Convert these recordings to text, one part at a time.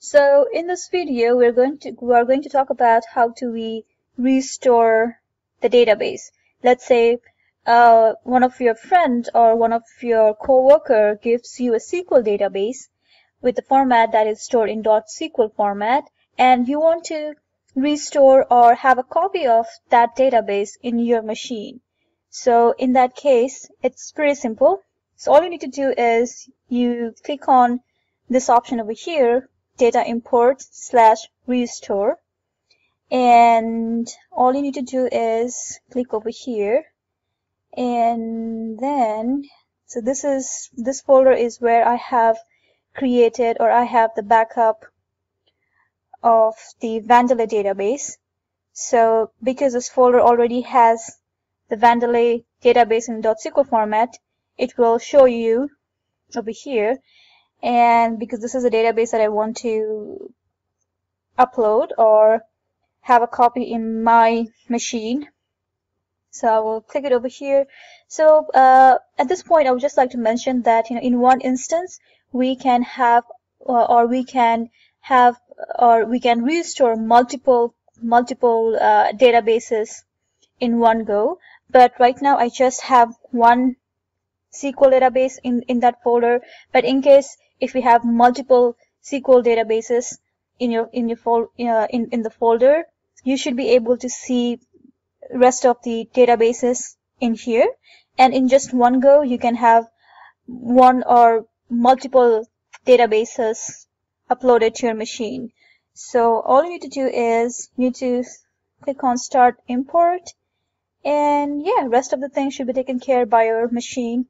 So in this video, we are going to talk about how we restore the database. Let's say one of your friends or one of your coworker gives you a SQL database with the format that is stored in .SQL format, and you want to restore or have a copy of that database in your machine. So in that case, it's pretty simple. So all you need to do is you click on this option over here, data import / restore, and all you need to do is click over here, and then so this folder is where I have created, or I have the backup of the Vandelay database. So because this folder already has the Vandelay database in .SQL format, it will show you over here. And because this is a database that I want to upload or have a copy in my machine, so I will click it over here. So at this point, I would just like to mention that in one instance we can have or we can restore multiple databases in one go. But right now I just have one SQL database in that folder. But in case if we have multiple SQL databases in the folder, you should be able to see rest of the databases in here, and in just one go you can have one or multiple databases uploaded to your machine. So all you need to do is you need to click on start import, and yeah, rest of the things should be taken care by your machine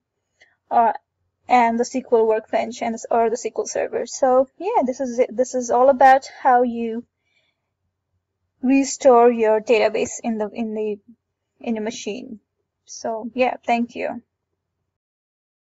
and the SQL workbench or the SQL server. So yeah, this is it. This is all about how you restore your database in the machine. So yeah, thank you.